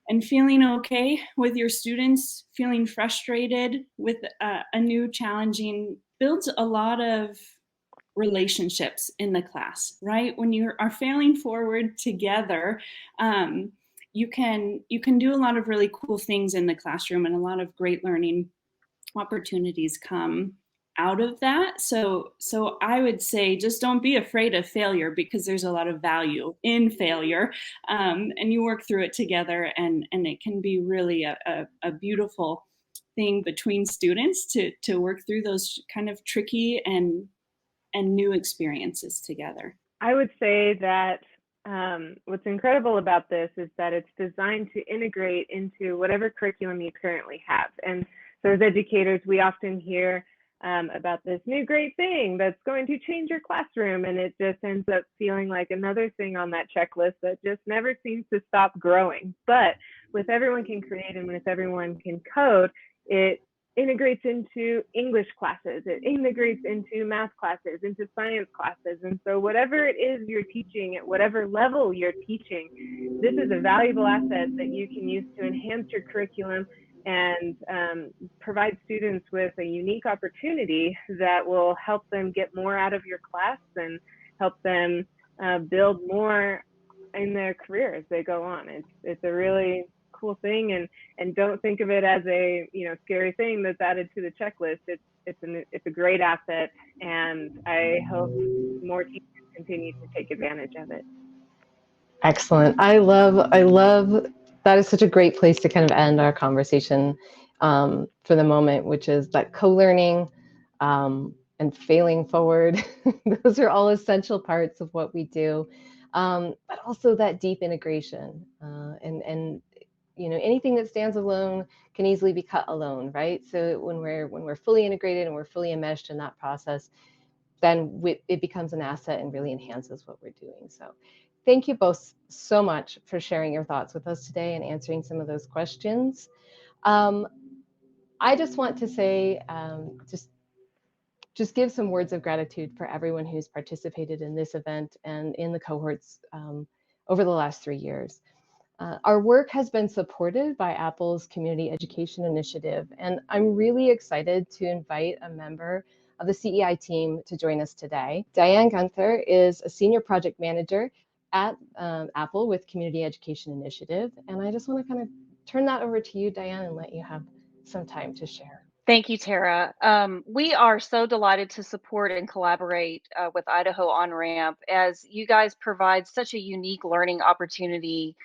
and feeling okay with your students, feeling frustrated with a new challenging builds a lot of relationships in the class, right? When you are failing forward together, you can do a lot of really cool things in the classroom, and a lot of great learning opportunities come out of that. So I would say just don't be afraid of failure, because there's a lot of value in failure, and you work through it together, and it can be really a beautiful thing between students to work through those kind of tricky and new experiences together. I would say that what's incredible about this is that it's designed to integrate into whatever curriculum you currently have. And so as educators, we often hear about this new great thing that's going to change your classroom, and it just ends up feeling like another thing on that checklist that just never seems to stop growing. But with Everyone Can Create and with Everyone Can Code, it integrates into English classes, it integrates into math classes, into science classes. And so whatever it is you're teaching, at whatever level you're teaching, this is a valuable asset that you can use to enhance your curriculum and provide students with a unique opportunity that will help them get more out of your class and help them build more in their career as they go on. It's a really cool thing, and don't think of it as a scary thing that's added to the checklist. It's a great asset, and I hope more teachers continue to take advantage of it. Excellent. I love that is such a great place to kind of end our conversation for the moment, which is that co-learning and failing forward. Those are all essential parts of what we do, but also that deep integration and anything that stands alone can easily be cut alone, right? So when we're fully integrated and we're fully enmeshed in that process, then it becomes an asset and really enhances what we're doing. So thank you both so much for sharing your thoughts with us today and answering some of those questions. I just want to say, just give some words of gratitude for everyone who's participated in this event and in the cohorts over the last 3 years. Our work has been supported by Apple's Community Education Initiative, and I'm really excited to invite a member of the CEI team to join us today. Diane Gunther is a senior project manager at Apple with Community Education Initiative, and I just want to kind of turn that over to you, Diane, and let you have some time to share. Thank you, Tara. We are so delighted to support and collaborate with Idaho Onramp, as you guys provide such a unique learning opportunity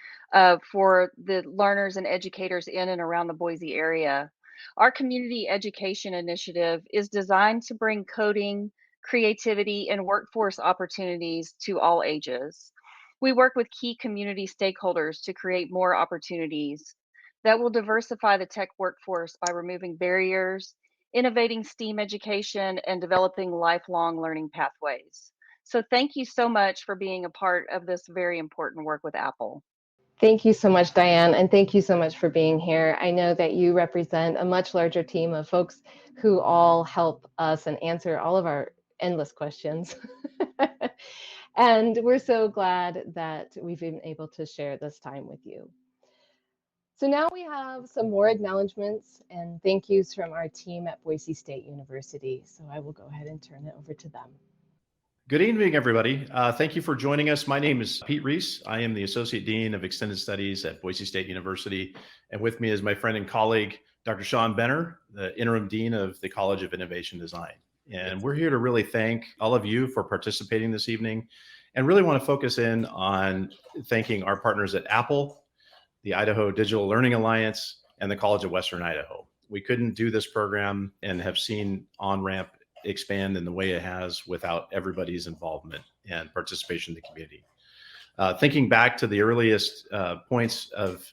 for the learners and educators in and around the Boise area. Our community education initiative is designed to bring coding, creativity, and workforce opportunities to all ages. We work with key community stakeholders to create more opportunities that will diversify the tech workforce by removing barriers, innovating STEAM education, and developing lifelong learning pathways. So thank you so much for being a part of this very important work with Apple. Thank you so much, Diane, and thank you so much for being here. I know that you represent a much larger team of folks who all help us and answer all of our endless questions. And we're so glad that we've been able to share this time with you. So now we have some more acknowledgements and thank yous from our team at Boise State University. So I will go ahead and turn it over to them. Good evening, everybody. Thank you for joining us. My name is Pete Reese. I am the Associate Dean of Extended Studies at Boise State University. And with me is my friend and colleague, Dr. Sean Benner, the Interim Dean of the College of Innovation Design. And we're here to really thank all of you for participating this evening, and really want to focus in on thanking our partners at Apple, the Idaho Digital Learning Alliance, and the College of Western Idaho. We couldn't do this program and have seen Onramp expand in the way it has without everybody's involvement and participation in the community. Thinking back to the earliest points of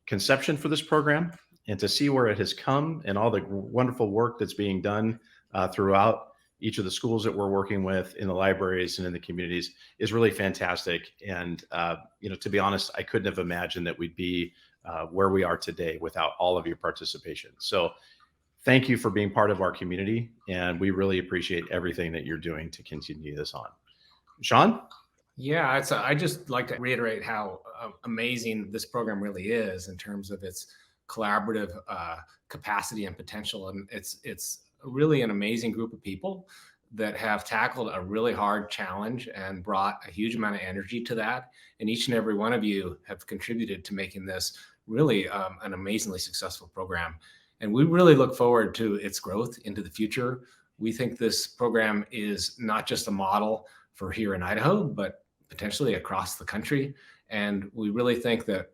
conception for this program, and to see where it has come and all the wonderful work that's being done throughout each of the schools that we're working with, in the libraries and in the communities, is really fantastic. And to be honest, I couldn't have imagined that we'd be where we are today without all of your participation. So thank you for being part of our community, and we really appreciate everything that you're doing to continue this on. Sean? Yeah, I just like to reiterate how amazing this program really is in terms of its collaborative capacity and potential. And it's really an amazing group of people that have tackled a really hard challenge and brought a huge amount of energy to that. And each and every one of you have contributed to making this really an amazingly successful program. And we really look forward to its growth into the future. We think this program is not just a model for here in Idaho, but potentially across the country. And we really think that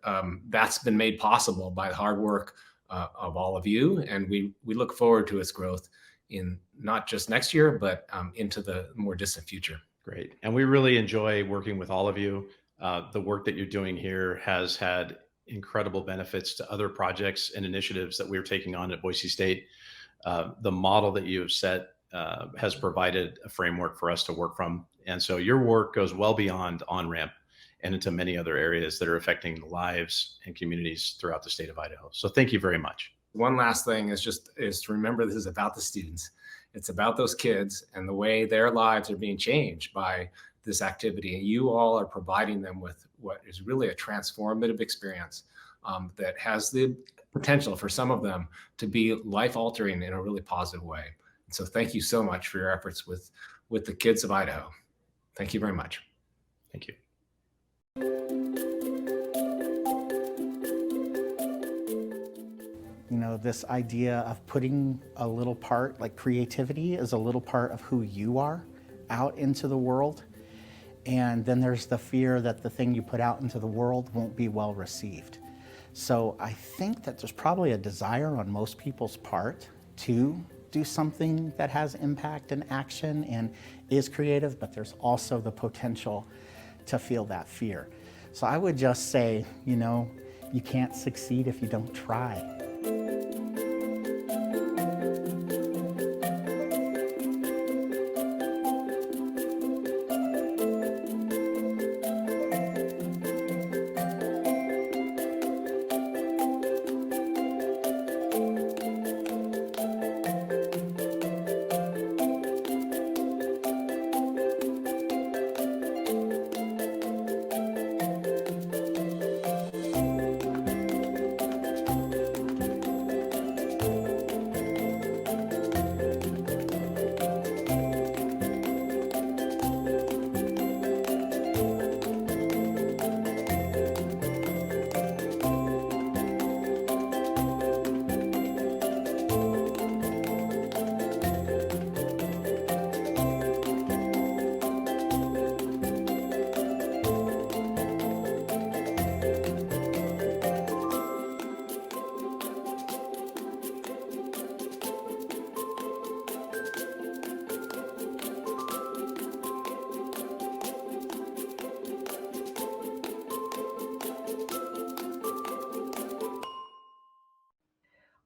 that's been made possible by the hard work of all of you. And we look forward to its growth in not just next year, but into the more distant future. Great. And we really enjoy working with all of you. The work that you're doing here has had incredible benefits to other projects and initiatives that we're taking on at Boise State. The model that you have set has provided a framework for us to work from. And so your work goes well beyond Onramp and into many other areas that are affecting the lives and communities throughout the state of Idaho. So thank you very much. One last thing is to remember this is about the students. It's about those kids and the way their lives are being changed by this activity. And you all are providing them with what is really a transformative experience that has the potential for some of them to be life altering in a really positive way. And so thank you so much for your efforts with the kids of Idaho. Thank you very much. Thank you. You know, this idea of putting a little part, like creativity is a little part of who you are out into the world. And then there's the fear that the thing you put out into the world won't be well received. So I think that there's probably a desire on most people's part to do something that has impact and action and is creative, but there's also the potential to feel that fear. So I would just say, you know, you can't succeed if you don't try.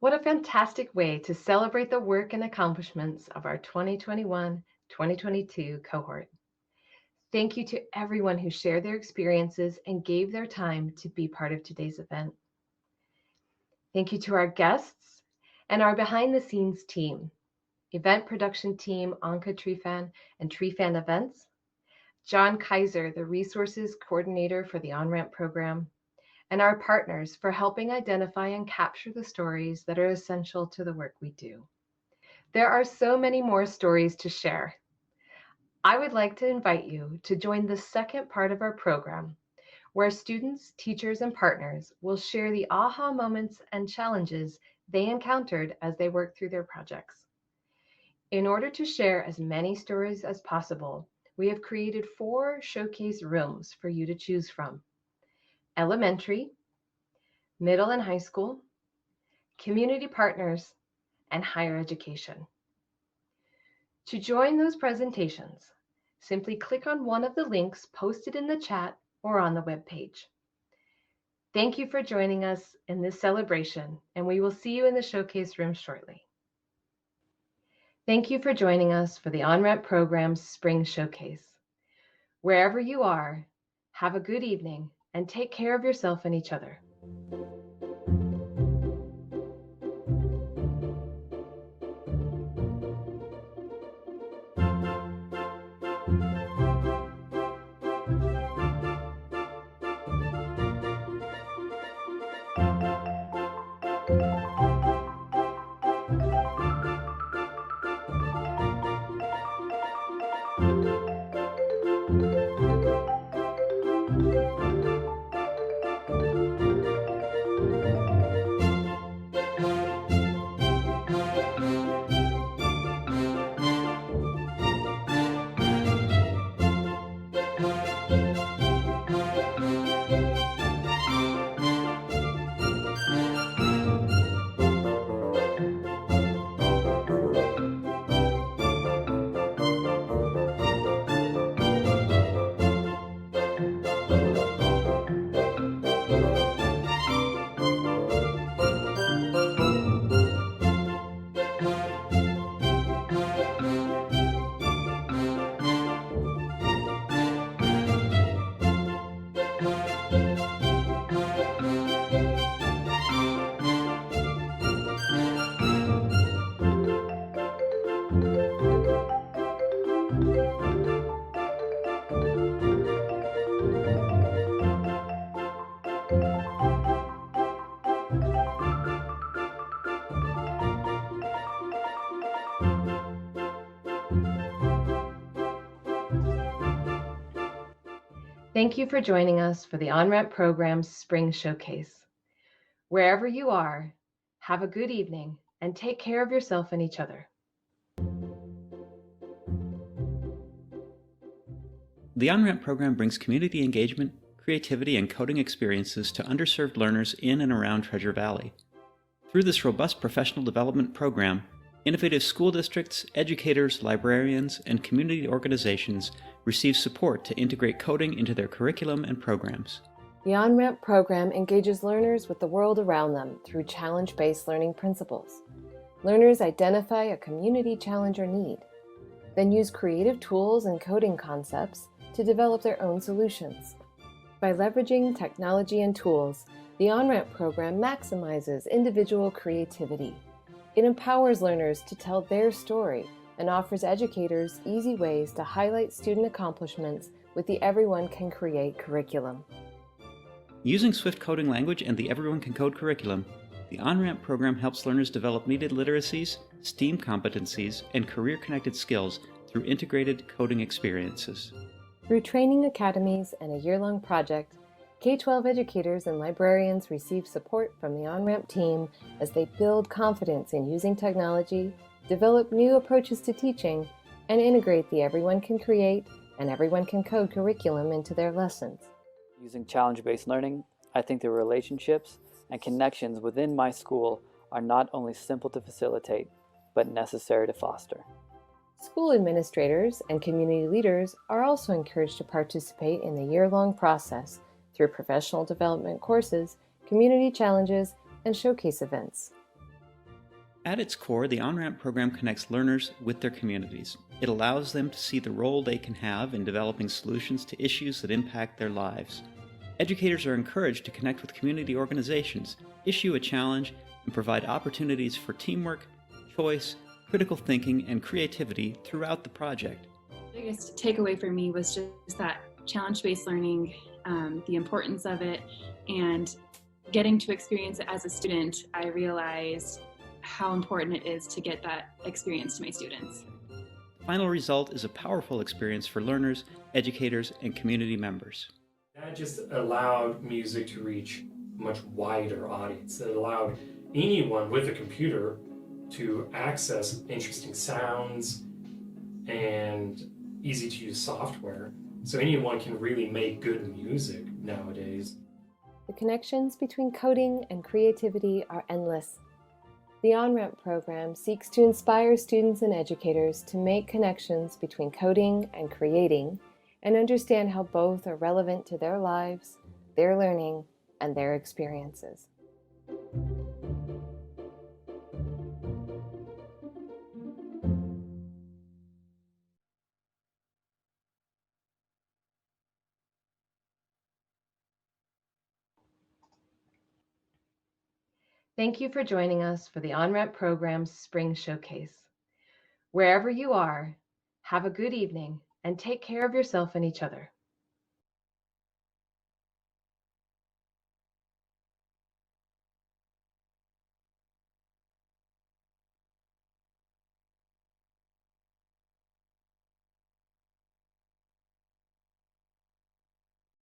What a fantastic way to celebrate the work and accomplishments of our 2021-2022 cohort. Thank you to everyone who shared their experiences and gave their time to be part of today's event. Thank you to our guests and our behind-the-scenes team, event production team Anka Trefan and Trefan Events, John Kaiser, the resources coordinator for the Onramp program, and our partners for helping identify and capture the stories that are essential to the work we do. There are so many more stories to share. I would like to invite you to join the second part of our program, where students, teachers, and partners will share the aha moments and challenges they encountered as they worked through their projects. In order to share as many stories as possible, we have created 4 showcase rooms for you to choose from: elementary, middle and high school, community partners, and higher education. To join those presentations, simply click on one of the links posted in the chat or on the webpage. Thank you for joining us in this celebration, and we will see you in the showcase room shortly. Thank you for joining us for the Onramp Program's Spring Showcase. Wherever you are, have a good evening and take care of yourself and each other. Thank you for joining us for the Onramp Program's Spring Showcase. Wherever you are, have a good evening and take care of yourself and each other. The Onramp program brings community engagement, creativity, and coding experiences to underserved learners in and around Treasure Valley. Through this robust professional development program, innovative school districts, educators, librarians, and community organizations receive support to integrate coding into their curriculum and programs. The Onramp program engages learners with the world around them through challenge-based learning principles. Learners identify a community challenge or need, then use creative tools and coding concepts to develop their own solutions. By leveraging technology and tools, the Onramp program maximizes individual creativity. It empowers learners to tell their story and offers educators easy ways to highlight student accomplishments with the Everyone Can Create curriculum. Using Swift coding language and the Everyone Can Code curriculum, the Onramp program helps learners develop needed literacies, STEAM competencies, and career-connected skills through integrated coding experiences. Through training academies and a year-long project, K-12 educators and librarians receive support from the Onramp team as they build confidence in using technology, develop new approaches to teaching, and integrate the Everyone Can Create and Everyone Can Code curriculum into their lessons. Using challenge-based learning, I think the relationships and connections within my school are not only simple to facilitate, but necessary to foster. School administrators and community leaders are also encouraged to participate in the year-long process through professional development courses, community challenges, and showcase events. At its core, the Onramp program connects learners with their communities. It allows them to see the role they can have in developing solutions to issues that impact their lives. Educators are encouraged to connect with community organizations, issue a challenge, and provide opportunities for teamwork, choice, critical thinking, and creativity throughout the project. The biggest takeaway for me was just that challenge-based learning, the importance of it, and getting to experience it as a student. I realized how important it is to get that experience to my students. The final result is a powerful experience for learners, educators, and community members. That just allowed music to reach a much wider audience. It allowed anyone with a computer to access interesting sounds and easy to use software. So anyone can really make good music nowadays. The connections between coding and creativity are endless. The Onramp program seeks to inspire students and educators to make connections between coding and creating and understand how both are relevant to their lives, their learning, and their experiences. Thank you for joining us for the Onramp Program's Spring Showcase. Wherever you are, have a good evening and take care of yourself and each other.